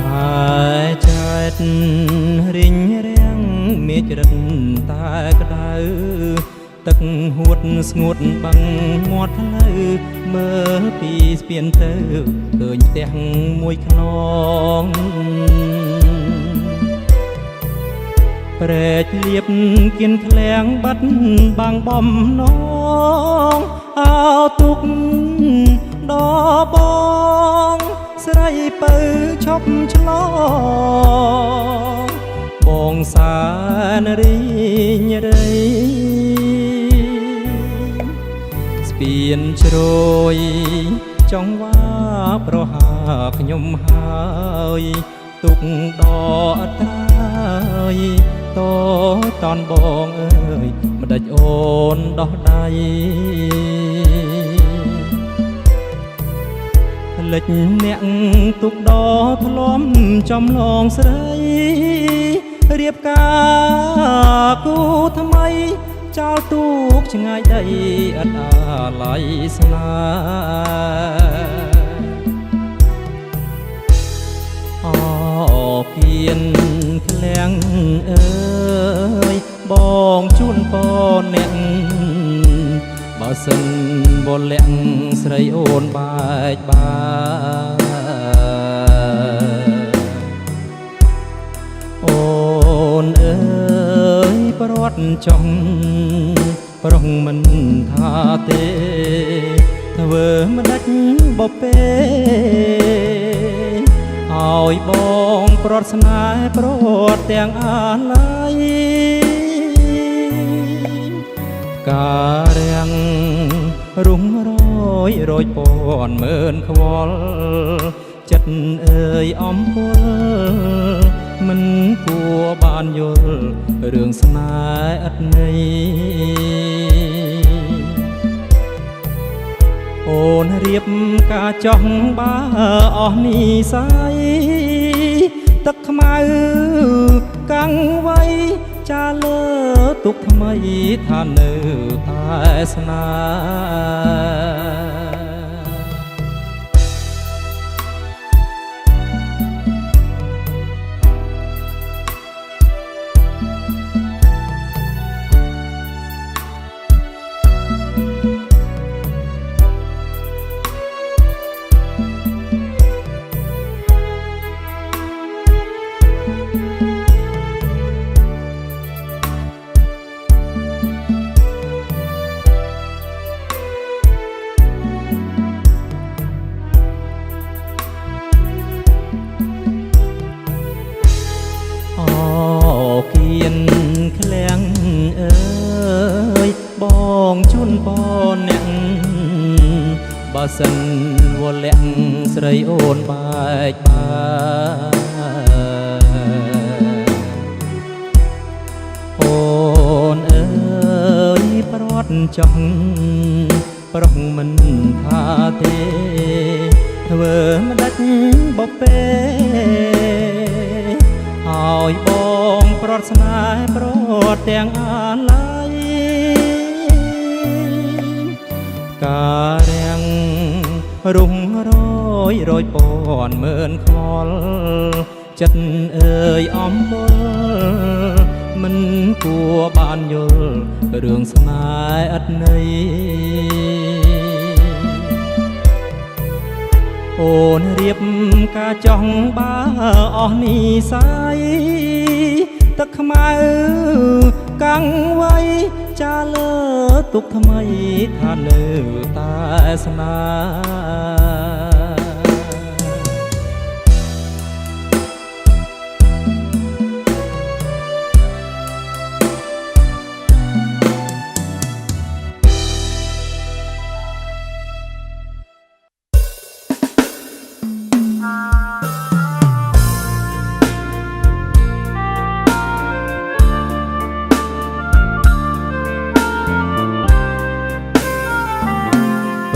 ហើយចែករិញរាំងមេចរិតតែក្តៅទឹកហួតស្ងួតបាំងមាត់ផ្លូវមើលពីស្ពានទៅឃើញផ្ទះមួយខ្នងព្រែកលៀបគៀនឃ្លាំងបាត់បាំងបំណងអោទុកដល់បងស្រីពៅឈប់ឆ្លងបងសានរីញរៃស្ពានជ្រោយចង់វាប្រហាខ្ញុំហើយទុកដល់អត្រាយតតនបងអើយម្ដេចអូនដោះដៃលិចអ្នកទុកដល់ធ្លំចំឡងស្រីរៀបការគូថ្មីចោលទូកឆ្ងាយដីអត់អាឡ័យស្នេហ៍អគៀនឃ្លាំងអើយបងជូនពរអ្នកបើសិនបលាក់ស្រីអូនបែកអូនអើយប្រត់ចង់ប្រុងមិនថាទេធ្វើមិនដាច់បពេឲ្យបងប្រត់ស្នេហ៍ប្រត់ទាំងអាឡ័យការរាំងរុំរយពាន់ម៉ឺនខ្វល់ចិត្តអើយអំពុលមិនគួរបានយល់រឿងស្នេហ៍ឥតន័យអូនរៀបការចង់បើអស់និស័យទឹកខ្មៅកាំងໄວចាលើទុកថ្មីថានៅតែស្នេហ៍គៀនឃ្លាំងអើយបងជូនពរអ្នកបើសិនវលាក់ស្រីអូនបែកអូនអើយប្រត់ចង់ប្រុងមិនថាទេធ្វើមិនដាច់បពេឲ្យបងប្រត់ស្នេហ៍ប្រត់ទាំងអាឡ័យការរាំងរុំរយពាន់ម៉ឺនខ្វល់ចិត្តអើយអំពុលមិនគួរបានយល់រឿងស្នេហ៍ឥតន័យអូនរៀបការចង់បើអស់និស័យទឹកខ្មៅកាំងໄວចាលើទុកថ្មីថានៅតែស្នេហ៍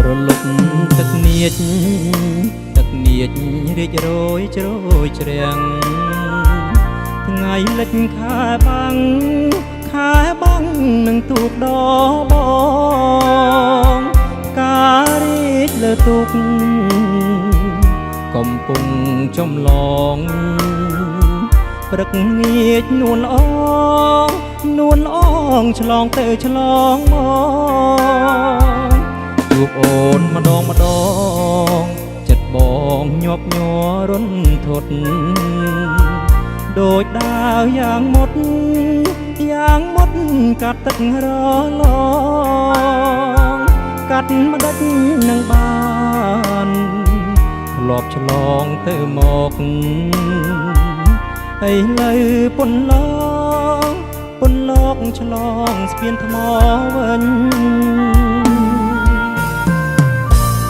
រលត់ទឹកនាចរីករយជ្រោយជ្រាំងថ្ងៃលិចខែបាំងនឹងទូកដល់បងការរីកលើទូកកំព ពុងចំឡងព្រឹកងាចនួនអងឆ្លងទៅឆ្លងមកជួបអូនម្ដងចិត្តបងញាប់ញ័ររន្ធត់ដូចដាវយ៉ាងមុតកាត់ទឹករលងកាត់ម្ដេចនឹងបានធ្លាប់ឆ្លងទៅមកឥឡូវពន្លកឆ្លងស្ពានថ្មវិញ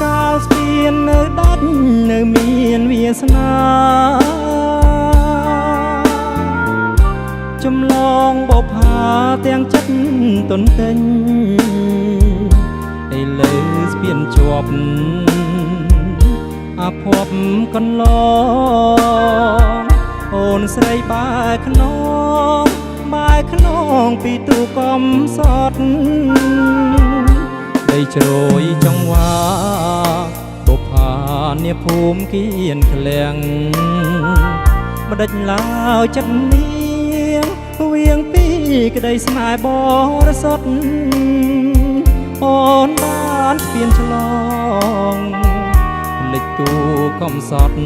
កាលស្ពាននៅដាច់នៅមានវាសនាចម្លងបបផាទាំងចិត្តទន្ទិញឥឡូវស្ពានជាប់អភ័ព្វកន្លងអូនស្រីបែរខ្នងពីទូកំសត់ដីជ្រោយចង្វាបុផានាភូមិគៀនក្លៀងម្ដេចឡើយចិត្តនាងវៀងពីក្ដីស្នេហ៍បរិសុទ្ធអូនបានស្ពានឆ្លងលិចទូកំសត់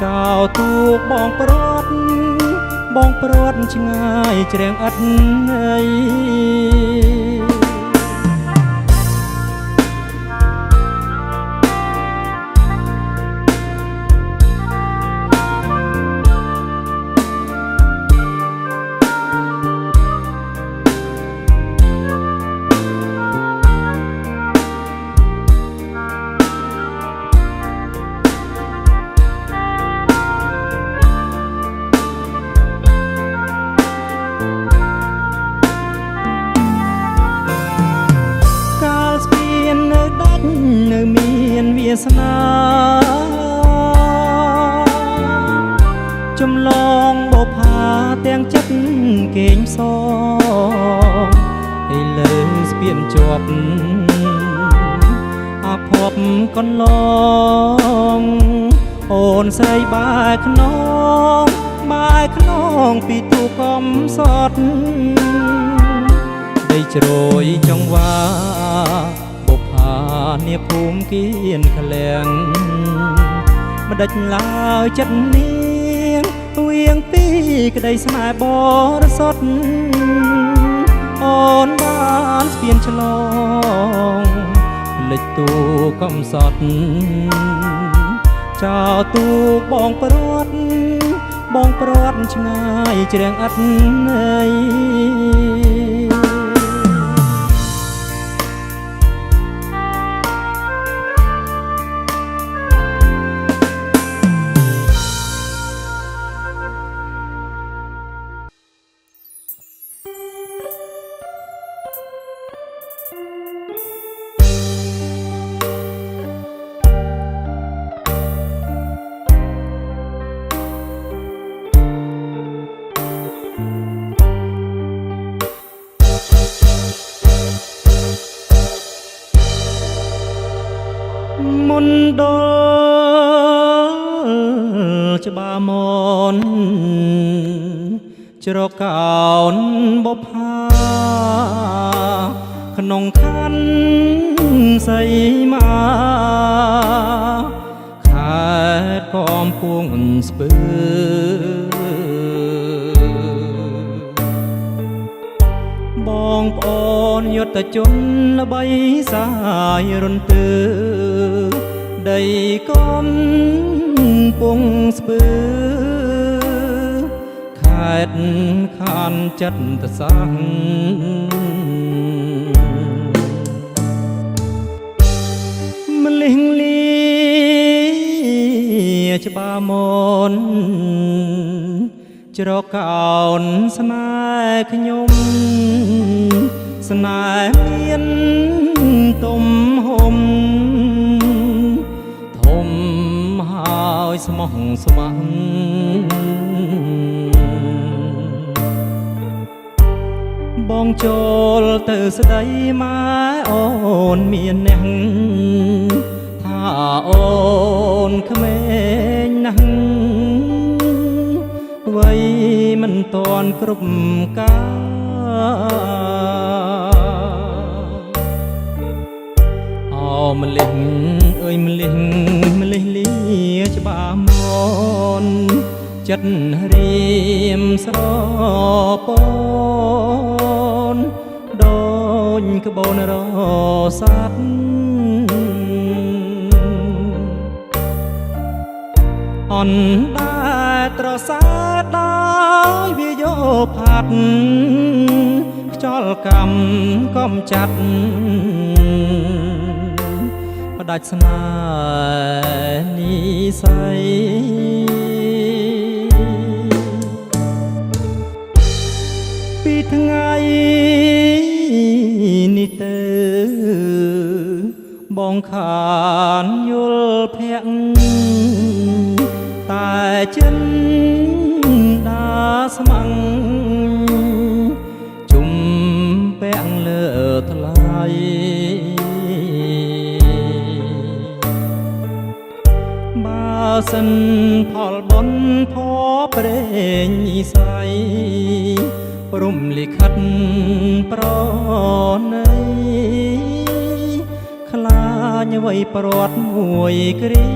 ចោលទូកបងព្រាត់ឆ្ងាយជ្រាំងអត់អីនៅមានវាសនាចម្លងបបផាទាំងចិត្តគេងសងឥឡូវស្ពានជាប់អភ័ព្វកន្លងអូនស្រីបែរខ្នងពីទូកំសត់ដីជ្រោយចង្វានាភូមិគៀនក្លៀងម្ដេចឡើយចិត្តនាងវៀងពីក្ដីស្នេហ៍បរិសុទ្ធអូនបានស្ពានឆ្លងលិចទូកំសត់ចោលទូកបងព្រាត់ឆ្ងាយជ្រាំងអត់អីមន្តលច្បាមនច្រកោនបបផាក្នុងខណ្ឌសីមាខេត្តកំពង់ស្ពឺបងប្អូនយុទ្ធជនល្បីសាយរន្ទើដីកំពង់ស្ពឺខេត្តខានចិត្តសាស្ត្រម្លេះលីច្បាមនច្រកោនស្នេហ៍ខ្ញុំស្នេហ៍មានទំហំធំហើយស្មោះស្ម័គ្របងចូលទៅស្ដីម៉ែអូនមានអ្នកថាអូន នក្មេងណាស់វ័យមិនតាន់គ្រប់កាលអោម្លេះអើយម្លេះម្លេះលាច្បាស់មនចិត្តរៀមស្រពនដូចក្បូនរស័ព្ទអនដែលត្រសាដោយវាយោផាត់ខ្យល់កម្មកំចាត់ផ្ដាច់ស្នេហ៍និស័យពីថ្ងៃនេះទៅបងខានយល់ភ័ក្រតែចិនដាស្មាំងជុំពាក់លើថ្លៃបើសិនផលបុណ្យធម៌ព្រេងនិស័យព្រំលិខិតប្រណីខ្លាចអ្វីព្រាត់មួយគ្រា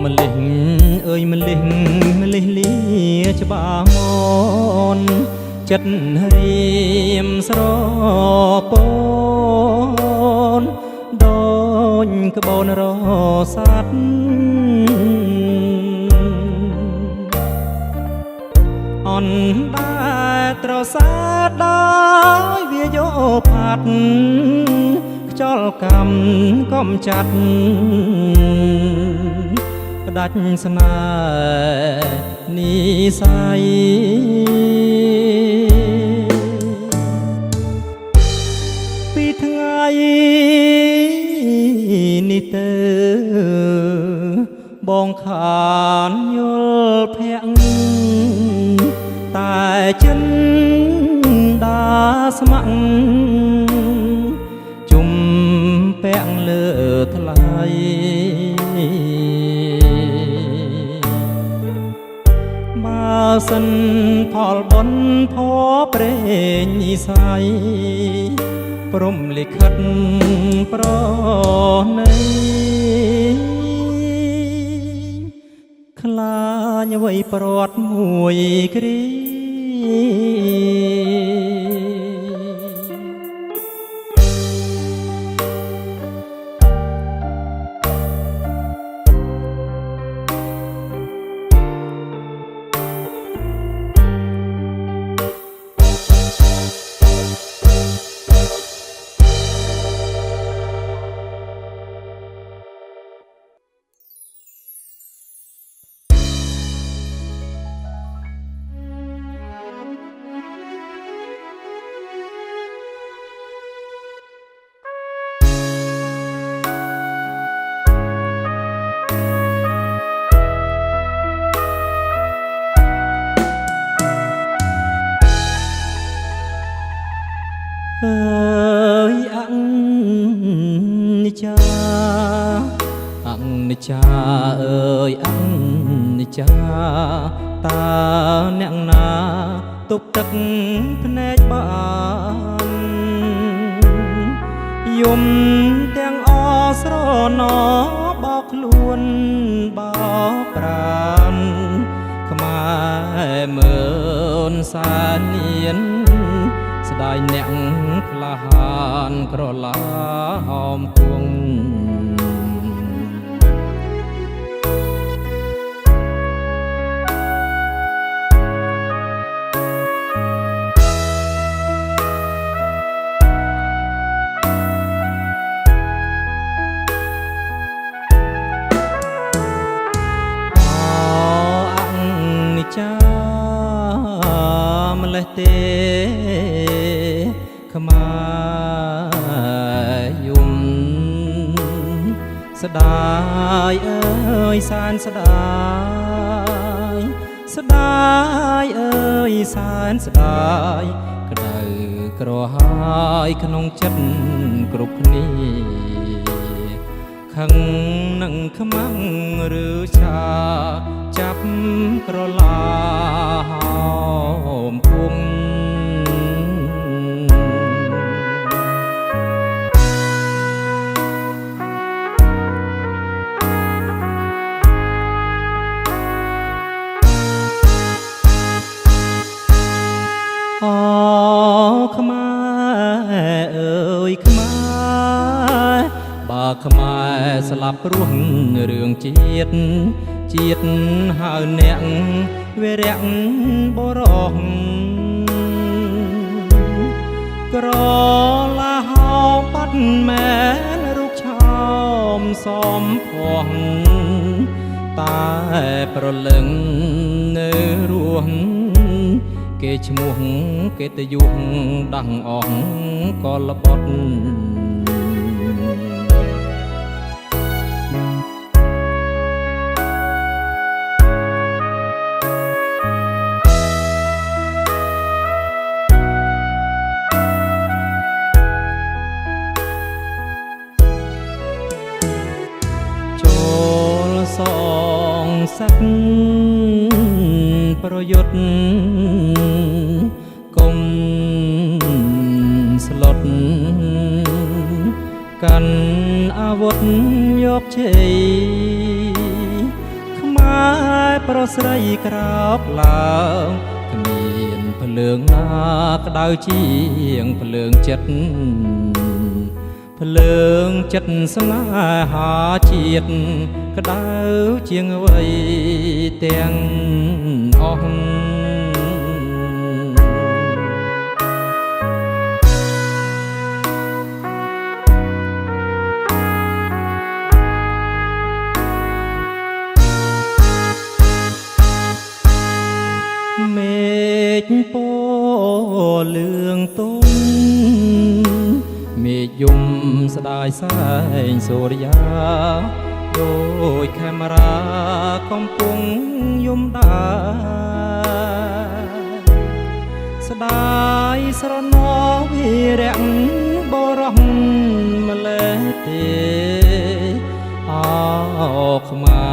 ម្លេះអើយម្លេះម្លេះលាច្បាស់មនចិត្តរៀមស្រពនដូចក្បូនរស័ព្ទអនដែលត្រសាដោយវាយោផាត់ខ្យល់កម្មកំចាត់ផ្ដាច់ស្នេហ៍និស័យពីថ្ងៃនេះទៅបងខានយល់ភ័ក្រតែចិនដាស្មាំងជុំពាក់លើថ្លៃបើសិនផលបុណ្យធម៌ព្រេងនិស័យព្រំលិខិតប្រណីខ្លាចអ្វីព្រាត់មួយគ្រាអើយអនិច្ចាអនិច្ចាអើយអនិច្ចាតើអ្នកណាទប់ទឹកភ្នែកបានយំទាំងអស្រណបោកខ្លួនបោកប្រានខ្មែរមើលសានៀនស្ដាយអ្នកក្លាហានក្រឡាហោមគង់ យអើយសានស្ដាយស្ដាយអើយសានស្ដាយក្តៅក្រហាយក្នុងចិត្តគ្រប់គ្នាខឹងនឹងខ្មាំងឬឆាចាប់ក្រឡាហោមគង់អូខ្មែរអើយខ្មែរបើខ្មែរស្លាប់រស់រឿងជាតិហៅអ្នកវិរៈបរោះក្រឡាហោបាត់មែនរូបឆោមសំភ័ងតែប្រលឹងនៅរស់គេឈ្មោះគេតយុះដាំងអស់ក៏ល្បត់ចូលសងសឹកប្រយុទ្ធកុំស្លុតកាន់អាវុធយកជ័យខ្មែរប្រស្រីក្រោកឡើងគ្មានភ្លើងណាក្តៅជាងភ្លើងចិត្តភ្លើងចិត្តស្នេហាជាតិក្តៅជាងអ្វីទាំងអស់មេឃពណ៌លឿងទុំមេឃយំស្ដាយសែងសូរិយាដូចខេមរាកំពុងយំដាស្ដាយស្រណោវិរៈបរោះម្លេះទេអោខ្មែ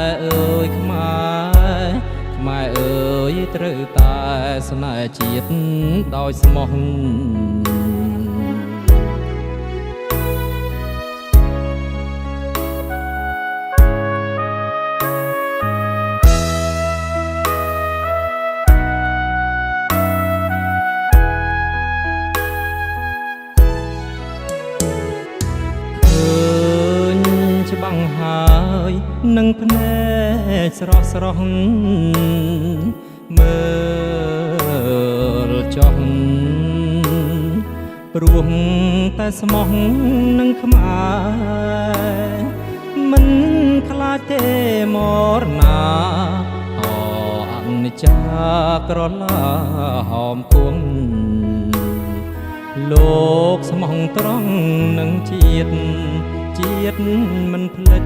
រអើយខ្មែរអើយត្រូវតែស្នេហ៍ជាតិដោយស្មោះច្បាំងហើយនឹងភ្នែកស្រស់ស្រស់មើលចោះព្រោះតែស្មោះនឹងខ្មែរមិនខ្លាចទេមរណាអអនិច្ចាក្រឡាហោមគង់លោកស្មោះត្រង់នឹងជាតិមិនភ្លេច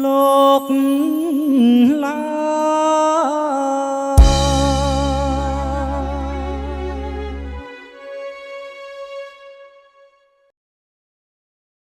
លោក